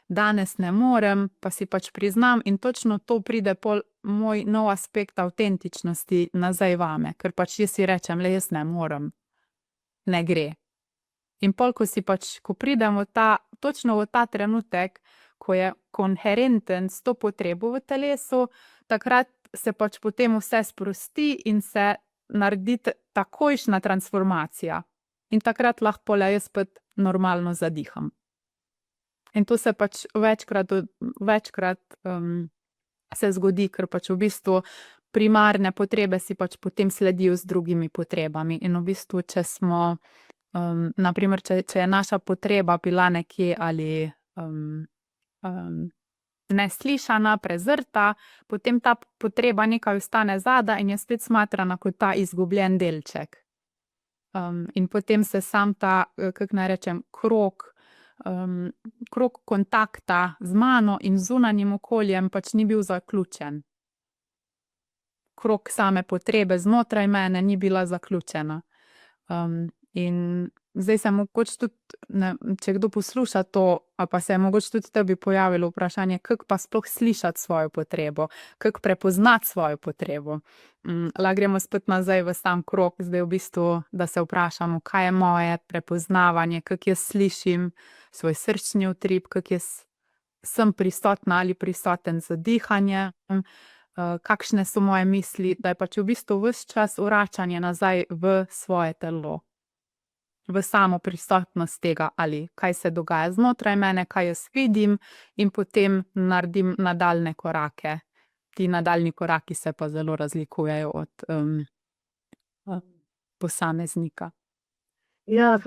Danes ne morem," pa si pač priznam, in točno to pride pol moj nov aspekt avtentičnosti nazaj vame, ker pač jaz si rečem: "Glej, jaz ne morem." Ne gre. In pol, ko pridem točno v ta trenutek, ko je koherenten s to potrebo v telesu, takrat se pač potem vse sprosti in se naredi takojšnja transformacija. In takrat lahko pol jaz spet normalno zadiham. In to se pač večkrat, se zgodi, ker pač v bistvu primarne potrebe si pač potem sledijo z drugimi potrebami. In v bistvu, če smo, na primer, če je naša potreba bila nekje ali, neslišana, prezrta, potem ta potreba nekaj ostane zadaj in je spet smatrana kot ta izgubljen delček. In potem se sam ta, kako naj rečem, krog kontakta z mano in zunanjim okoljem pač ni bil zaključen. Krog same potrebe znotraj mene ni bila zaključena. In zdaj se mogoče tudi, če kdo posluša to, ali pa se je mogoče tudi tebi pojavilo vprašanje, kako pa sploh slišati svojo potrebo, kako prepoznati svojo potrebo. Lahko gremo spet nazaj v sam krog, zdaj v bistvu, da se vprašamo, kaj je moje prepoznavanje, kako jaz slišim svoj srčni utrip, kako jaz sem prisotna ali prisoten z dihanjem, kakšne so moje misli, da je pač v bistvu ves čas vračanje nazaj v svoje telo. V samo prisotnost tega, ali kaj se dogaja znotraj mene, kaj jaz vidim in potem naredim nadaljnje korake. Ti nadaljnji koraki se pa zelo razlikujejo od posameznika. Ja,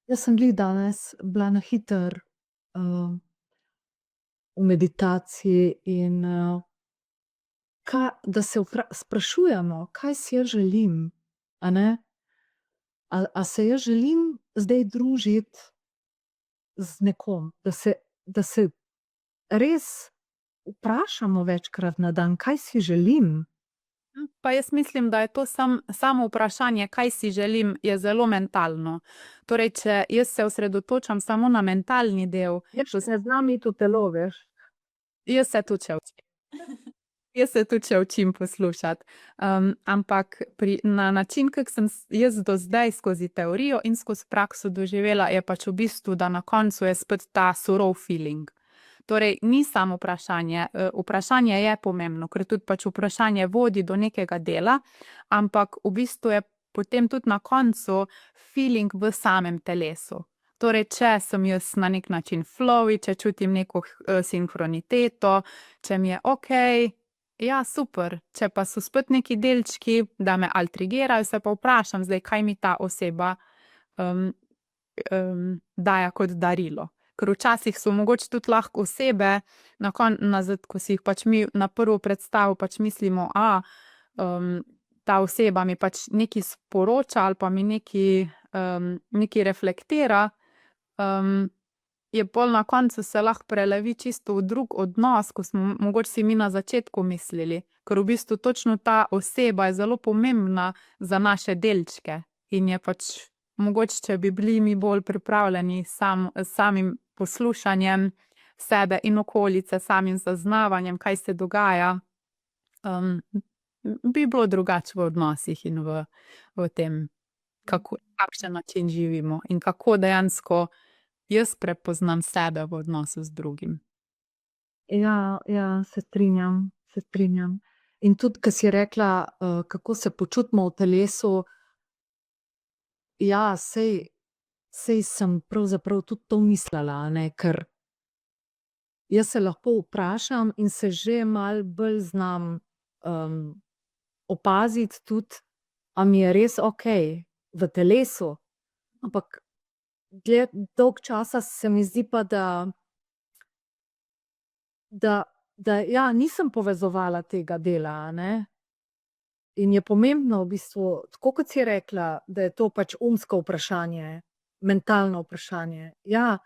jaz sem glih danes bila na hitro v meditaciji in da se sprašujemo, kaj si jaz želim, a ne? A se jaz želim zdaj družiti z nekom, da se res vprašamo večkrat na dan, kaj si želim. Pa jaz mislim, da je to samo vprašanje, kaj si želim, je zelo mentalno. Torej, če jaz se osredotočam samo na mentalni del, Jaz ne znam iti v telo, veš. jaz se tudi še učim. Jaz se tudi še učim poslušati. Ampak na način, kako sem jaz do zdaj skozi teorijo in skozi prakso doživela, je pač v bistvu, da na koncu je spet ta surov feeling. Torej, ni samo vprašanje, vprašanje je pomembno, ker tudi pač vprašanje vodi do nekega dela, ampak v bistvu je potem tudi na koncu feeling v samem telesu. Torej, če sem jaz na nek način flowy, če čutim neko sinhroniteto, če mi je okej, ja, super. Če pa so spet neki delčki, da me ali trigerajo, se pa vprašam zdaj, kaj mi ta oseba daje kot darilo. Ker včasih so mogoče tudi lahko osebe, ko si jih pač mi na prvo predstavo pač mislimo, ta oseba mi pač nekaj sporoča ali pa mi nekaj reflektira, je pol na koncu se lahko prelevi čisto v drug odnos, ko smo mogoče si mi na začetku mislili. Ker v bistvu točno ta oseba je zelo pomembna za naše delčke in je pač mogoče, če bi bili mi bolj pripravljeni samim poslušanjem sebe in okolice, samim zaznavanjem, kaj se dogaja, bi bilo drugače v odnosih in v tem, kakšen način živimo in kako dejansko jaz prepoznam sebe v odnosu z drugim. Ja, se strinjam. In tudi, ko si rekla, kako se počutimo v telesu, ja, sej sem pravzaprav tudi to mislila, a ne, ker jaz se lahko vprašam in se že malo bolj znam opaziti tudi, a mi je res okej v telesu, ampak dolgo časa se mi zdi pa, da ja, nisem povezovala tega dela, a ne. In je pomembno v bistvu, tako kot si rekla, da je to pač umsko vprašanje, mentalno vprašanje. Ja,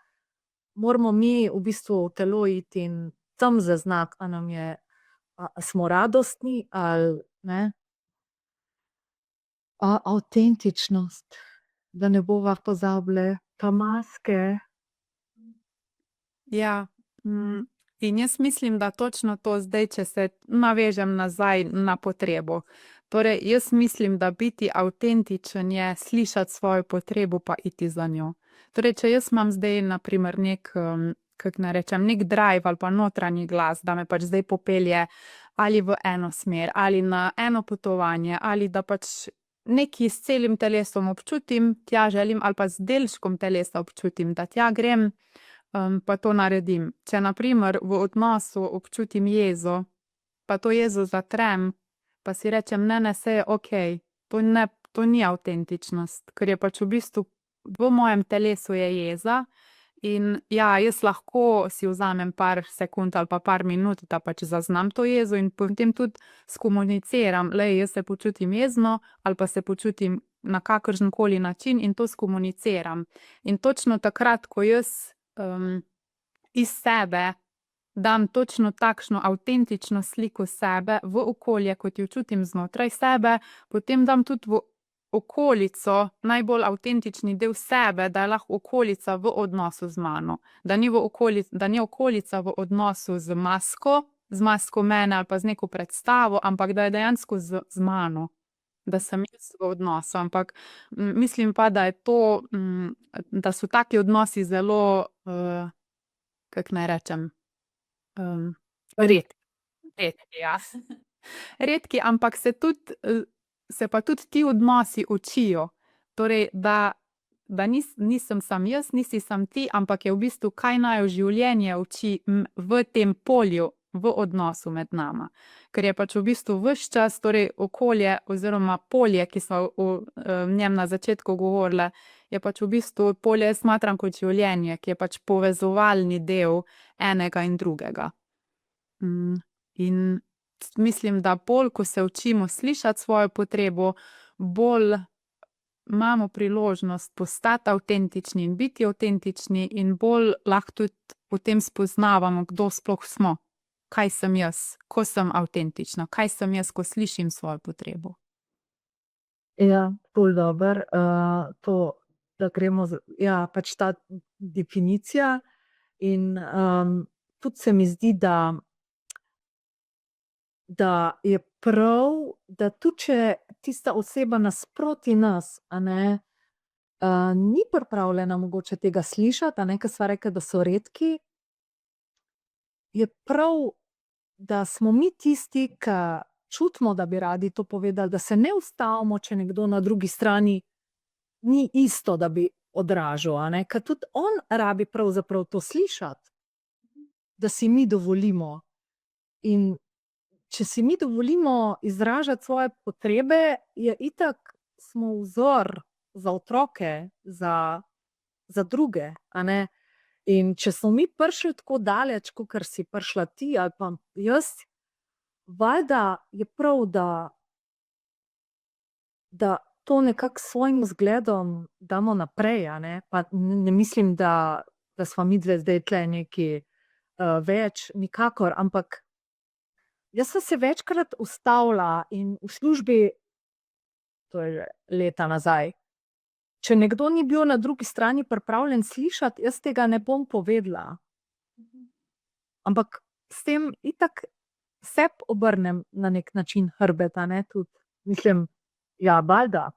moramo mi v bistvu v telo iti in tam zaznati, a nam je, a smo radostni ali ne. Avtentičnost, da ne bova pozabile, pa maske. Ja, in jaz mislim, da točno to zdaj, če se navežem nazaj na potrebo. Torej, jaz mislim, da biti avtentičen je slišati svojo potrebo pa iti za njo. Torej, če jaz imam zdaj na primer kako naj rečem, neki drive ali pa notranji glas, da me pač zdaj popelje ali v eno smer ali na eno potovanje ali da pač nekaj s celim telesom občutim, tja želim, ali pa z delčkom telesa občutim, da tja grem, pa to naredim. Če na primer v odnosu občutim jezo, pa to jezo zatrem, pa si rečem, ne, saj je okej, to ni avtentičnost, ker je pač v bistvu v mojem telesu je jeza In ja, jaz lahko si vzamem par sekund ali pa par minut, da pač zaznam to jezo in potem tudi skomuniciram, glej, jaz se počutim jezno ali pa se počutim na kakršenkoli način in to skomuniciram. In točno takrat, ko jaz iz sebe dam točno takšno avtentično sliko sebe v okolje, kot jo čutim znotraj sebe, potem dam tudi v okolico najbolj avtentični del sebe, da je lahko okolica v odnosu z mano. Da ni okolica v odnosu z masko mene ali pa z neko predstavo, ampak da je dejansko z mano. Da sem jaz v odnosu, ampak mislim pa, da je to, da so taki odnosi zelo, kako naj rečem, redki. Redki, ja. Redki, ampak se pa tudi ti odnosi učijo. Torej, da nisem samo jaz, nisi samo ti, ampak je v bistvu, kaj naju življenje uči v tem polju, v odnosu med nama. Ker je pač v bistvu ves čas, torej okolje oziroma polje, ki smo v njem na začetku govorile, je pač v bistvu polje jaz smatram kot življenje, ki je pač povezovalni del enega in drugega. In mislim, da bolj, ko se učimo slišati svojo potrebo, bolj imamo priložnost postati avtentični in biti avtentični in bolj lahko tudi potem spoznavamo, kdo sploh smo. Kaj sem jaz, ko sem avtentična, kaj sem jaz, ko slišim svojo potrebo. Ja, ful dobro. To, da gremo ja, pač ta definicija in tudi se mi zdi, da je prav, da tudi če tista oseba nasproti nas, a ne, ni pripravljena mogoče tega slišati, a ne, ker sva rekla, da so redki, je prav, da smo mi tisti, ki čutimo, da bi radi to povedali, da se ne ustavimo, če nekdo na drugi strani ni isto, da bi odražal, a ne, ker tudi on rabi pravzaprav to slišati, da si mi dovolimo. In če si mi dovolimo izražati svoje potrebe, je itak smo vzor za otroke, za druge, a ne. In če smo mi prišli tako daleč, kakor si prišla ti ali pa jaz, valjda je prav, da to nekako s svojim zgledom damo naprej, a ne. Pa ne mislim, da sva midve zdaj tule nekaj več, nikakor, ampak jaz sem se večkrat ustavila in v službi, to je že leta nazaj, če nekdo ni bil na drugi strani pripravljen slišati, jaz tega ne bom povedala. Ampak s tem itak sebi obrnem na neki način hrbet, a ne, tudi. Mislim, ja, valjda.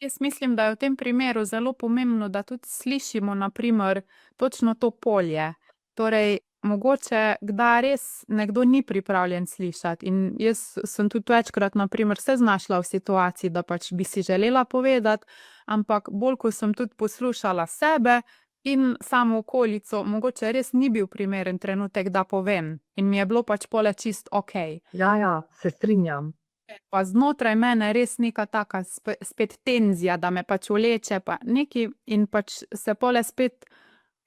Jaz mislim, da je v tem primeru zelo pomembno, da tudi slišimo na primer točno to polje. Torej, mogoče kdaj res nekdo ni pripravljen slišati in jaz sem tudi večkrat na primer se znašla v situaciji, da pač bi si želela povedati, ampak bolj, ko sem tudi poslušala sebe in samo okolico, mogoče res ni bil primeren trenutek, da povem. In mi je bilo pač pole čisto okej. Ja, se strinjam. Pa znotraj mene res neka taka spet tenzija, da me pač vleče pa nekaj in pač se pole spet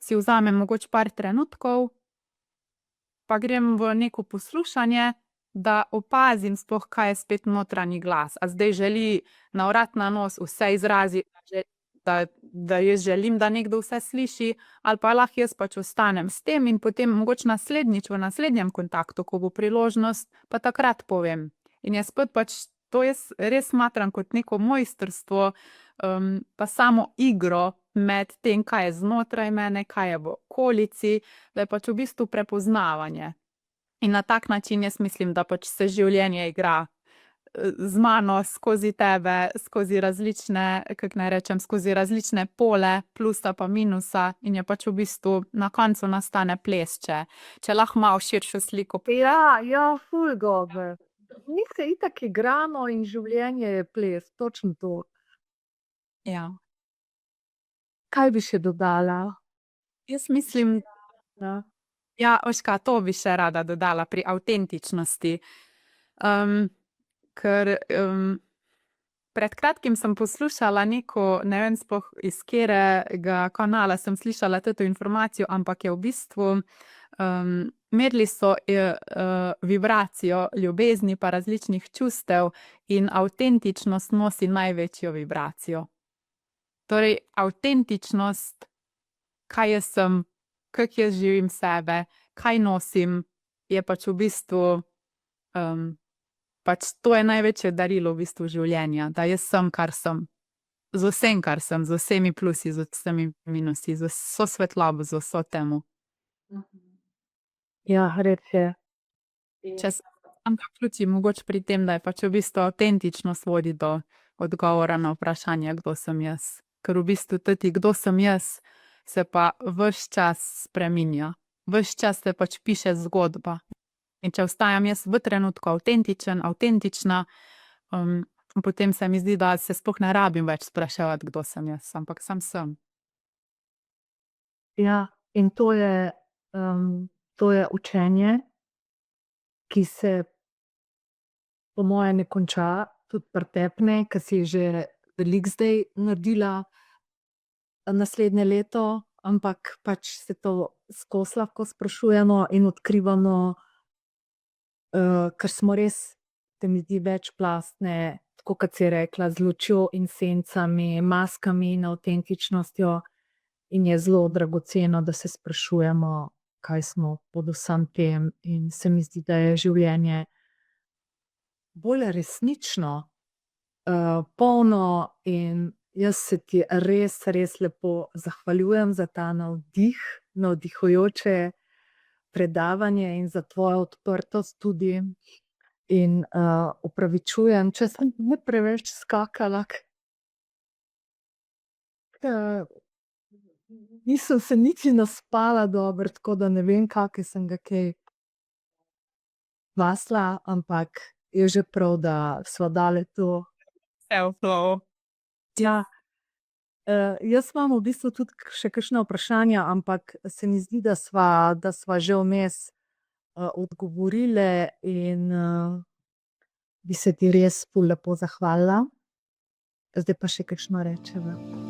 si vzamem mogoče par trenutkov, pa grem v neko poslušanje, da opazim sploh, kaj je spet notranji glas. A zdaj želi na vrat na nos vse izraziti, da jaz želim, da nekdo vse sliši, ali pa lahko jaz pač ostanem s tem in potem mogoče naslednjič v naslednjem kontaktu, ko bo priložnost, pa takrat povem. In je spet pač to jaz res smatram kot neko mojstrstvo, pa samo igro med tem, kaj je znotraj mene, kaj je v okolici, da je pač v bistvu prepoznavanje. In na tak način jaz mislim, da pač se življenje igra z mano, skozi tebe, skozi različne, kako naj rečem, skozi različne pole, plusa pa minusa in je pač v bistvu na koncu nastane ples, če lahko malo širšo sliko. Ja, ful dobro. Mi se itak igramo in življenje je ples, točno to. Ja. Kaj bi še dodala? Jaz mislim, Ja. ja, veš ka, to bi še rada dodala pri avtentičnosti. Ker Pred kratkim sem poslušala neko, ne vem sploh iz katerega kanala sem slišala to informacijo, ampak je v bistvu, merili so, vibracijo ljubezni pa različnih čustev in avtentičnost nosi največjo vibracijo. Torej, avtentičnost, kaj jaz sem, kako jaz živim sebe, kaj nosim, je pač v bistvu, pač to je največje darilo v bistvu življenja, da jaz sem, kar sem. Z vsem, kar sem, z vsemi plusi, z vsemi minusi, z vso svetlobo, z vso temo. Ja, res je. Če se samo zaključim mogoče pri tem, da je pač v bistvu avtentičnost vodi do odgovora na vprašanje, kdo sem jaz. Ker v bistvu tudi, kdo sem jaz, se pa ves čas spreminja. Ves čas se pač piše zgodba. In če ostajam jaz v trenutku avtentičen, avtentična, potem se mi zdi, da se sploh ne rabim več spraševati, kdo sem jaz, ampak sam sem. Ja, in to je učenje, ki se po moje ne konča, tudi pri tebi ne, ke si že veliko zdaj naredila, naslednje leto, ampak pač se to skozi lahko sprašujemo in odkrivamo, ker smo res, se mi zdi, večplastne, tako kot si rekla, z lučjo in sencami, maskami in avtentičnostjo, in je zelo dragoceno, da se sprašujemo, kaj smo pod vsem tem, in se mi zdi, da je življenje bolj resnično, polno, in jaz se ti res, res lepo zahvaljujem za ta navdih, navdihujoče predavanje in za tvojo odprtost tudi. In, opravičujem, če sem ne preveč skakala, nisem se niti naspala dobro, tako da ne vem, kake sem ga kaj basla, ampak je že prav, da sva dale to. Vse v flowu. Ja. Jaz imam v bistvu tudi še kakšna vprašanja, ampak se mi zdi, da sva že vmes, odgovorile in, bi se ti res ful lepo zahvalila. Zdaj pa še kakšno rečeva.